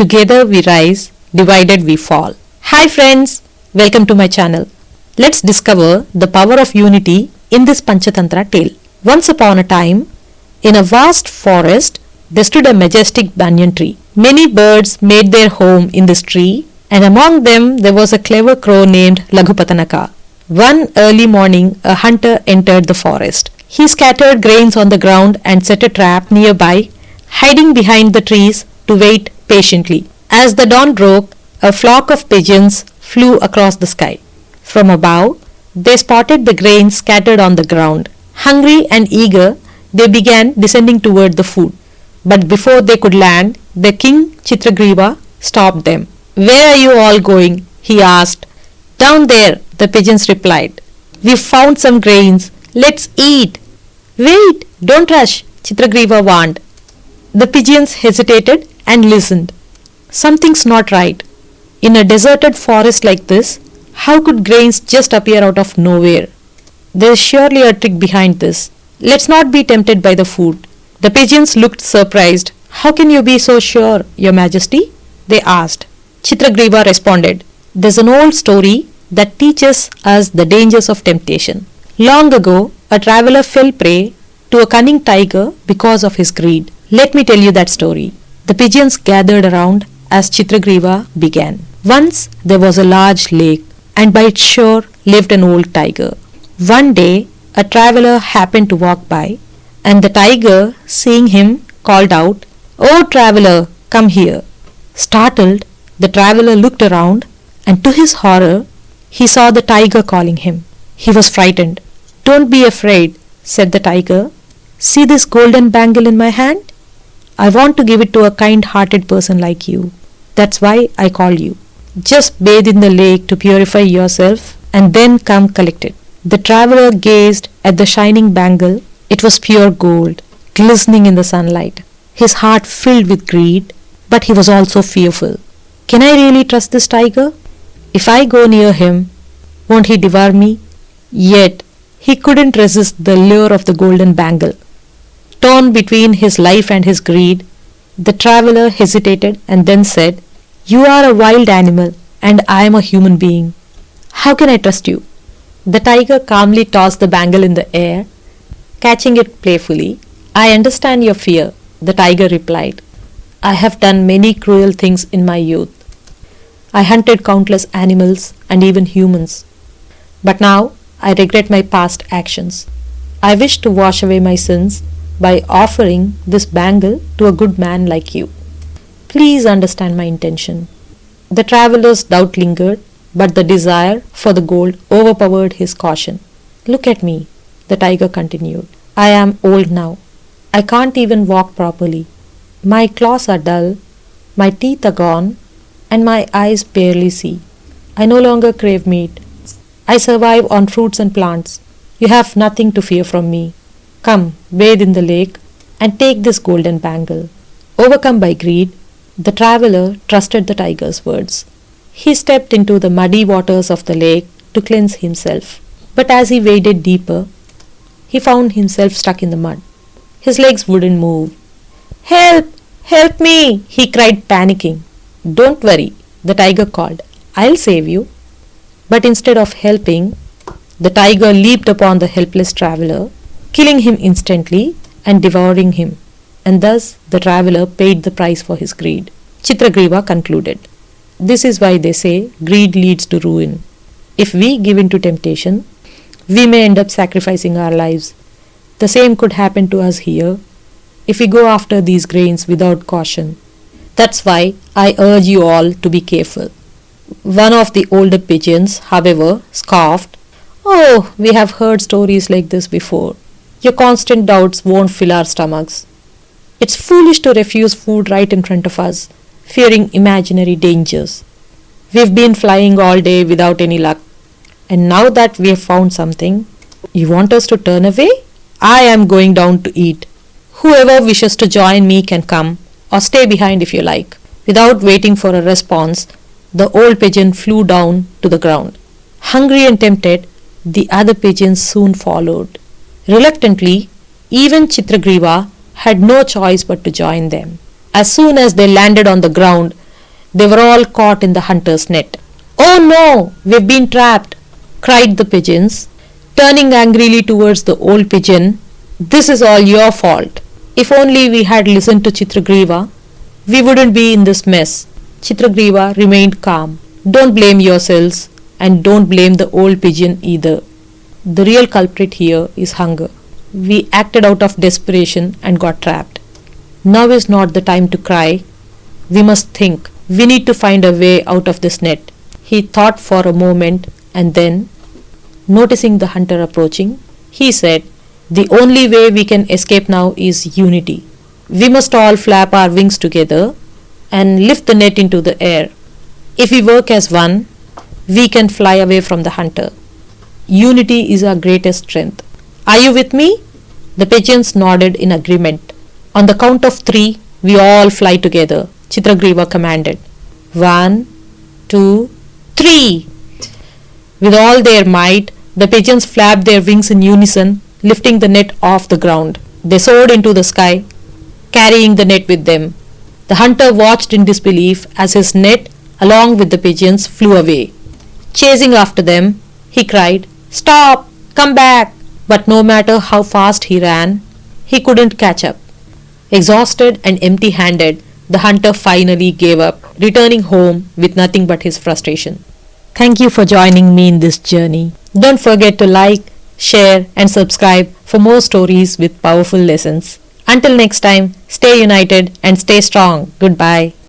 Together we rise, divided we fall. Hi friends, welcome to my channel. Let's discover the power of unity in this Panchatantra tale. Once upon a time, in a vast forest, there stood a majestic banyan tree. Many birds made their home in this tree, and among them there was a clever crow named Laghupatanaka. One early morning, a hunter entered the forest. He scattered grains on the ground and set a trap nearby, hiding behind the trees to wait patiently. As the dawn broke, a flock of pigeons flew across the sky. From above, they spotted the grains scattered on the ground. Hungry and eager, they began descending toward the food. But before they could land, the king Chitragriva stopped them. "Where are you all going?" he asked. "Down there," the pigeons replied. "We've found some grains. Let's eat." "Wait, don't rush," Chitragriva warned. The pigeons hesitated and listened. Something's not right. In a deserted forest like this, how could grains just appear out of nowhere? There's surely a trick behind this. Let's not be tempted by the food. The pigeons looked surprised. "How can you be so sure, Your Majesty?" they asked. Chitragriva responded, "There's an old story that teaches us the dangers of temptation. Long ago, a traveler fell prey to a cunning tiger because of his greed. Let me tell you that story." The pigeons gathered around as Chitragriva began. Once there was a large lake, and by its shore lived an old tiger. One day, a traveler happened to walk by, and the tiger, seeing him, called out, "Oh traveler, come here." Startled, the traveler looked around, and to his horror, he saw the tiger calling him. He was frightened. "Don't be afraid," said the tiger. "See this golden bangle in my hand? I want to give it to a kind-hearted person like you. That's why I called you. Just bathe in the lake to purify yourself and then come collect it." The traveler gazed at the shining bangle. It was pure gold, glistening in the sunlight. His heart filled with greed, but he was also fearful. "Can I really trust this tiger? If I go near him, won't he devour me?" Yet he couldn't resist the lure of the golden bangle. Torn between his life and his greed, the traveler hesitated and then said, "You are a wild animal and I am a human being. How can I trust you?" The tiger calmly tossed the bangle in the air, catching it playfully. "I understand your fear," the tiger replied. "I have done many cruel things in my youth. I hunted countless animals and even humans. But now I regret my past actions. I wish to wash away my sins by offering this bangle to a good man like you. Please understand my intention." The traveler's doubt lingered, but the desire for the gold overpowered his caution. "Look at me," the tiger continued. "I am old now. I can't even walk properly. My claws are dull, my teeth are gone, and my eyes barely see. I no longer crave meat. I survive on fruits and plants. You have nothing to fear from me. Come, bathe in the lake and take this golden bangle." Overcome by greed, the traveler trusted the tiger's words. He stepped into the muddy waters of the lake to cleanse himself. But as he waded deeper, he found himself stuck in the mud. His legs wouldn't move. "Help! Help me!" he cried, panicking. "Don't worry," the tiger called. "I'll save you." But instead of helping, the tiger leaped upon the helpless traveler, killing him instantly and devouring him, and thus the traveler paid the price for his greed. Chitragriva concluded, "This is why they say greed leads to ruin. If we give in to temptation, we may end up sacrificing our lives. The same could happen to us here if we go after these grains without caution. That's why I urge you all to be careful." One of the older pigeons, however, scoffed, "Oh, we have heard stories like this before. Your constant doubts won't fill our stomachs. It's foolish to refuse food right in front of us, fearing imaginary dangers. We've been flying all day without any luck, and now that we have found something, you want us to turn away? I am going down to eat. Whoever wishes to join me can come, or stay behind if you like." Without waiting for a response, the old pigeon flew down to the ground. Hungry and tempted, the other pigeons soon followed. Reluctantly, even Chitragriva had no choice but to join them. As soon as they landed on the ground, They were all caught in the hunter's net. "Oh no, we've been trapped," cried the pigeons, turning angrily towards the old pigeon. "This is all your fault. If only we had listened to Chitragriva, we wouldn't be in this mess." Chitragriva remained calm. "Don't blame yourselves, and don't blame the old pigeon either. The real culprit here is hunger. We acted out of desperation and got trapped. Now is not the time to cry. We must think. We need to find a way out of this net." He thought for a moment and then, noticing the hunter approaching, he said, "The only way we can escape now is unity. We must all flap our wings together and lift the net into the air. If we work as one, we can fly away from the hunter. Unity is our greatest strength. Are you with me?" The pigeons nodded in agreement. "On the count of 3, we all fly together," Chitragriva commanded. 1, 2, 3. With all their might, the pigeons flapped their wings in unison, lifting the net off the ground. They soared into the sky, carrying the net with them. The hunter watched in disbelief as his net, along with the pigeons, flew away. Chasing after them, he cried, "Stop! Come back!" But no matter how fast he ran, he couldn't catch up. Exhausted and empty-handed, the hunter finally gave up, returning home with nothing but his frustration. Thank you for joining me in this journey. Don't forget to like, share, and subscribe for more stories with powerful lessons. Until next time, stay united and stay strong. Goodbye.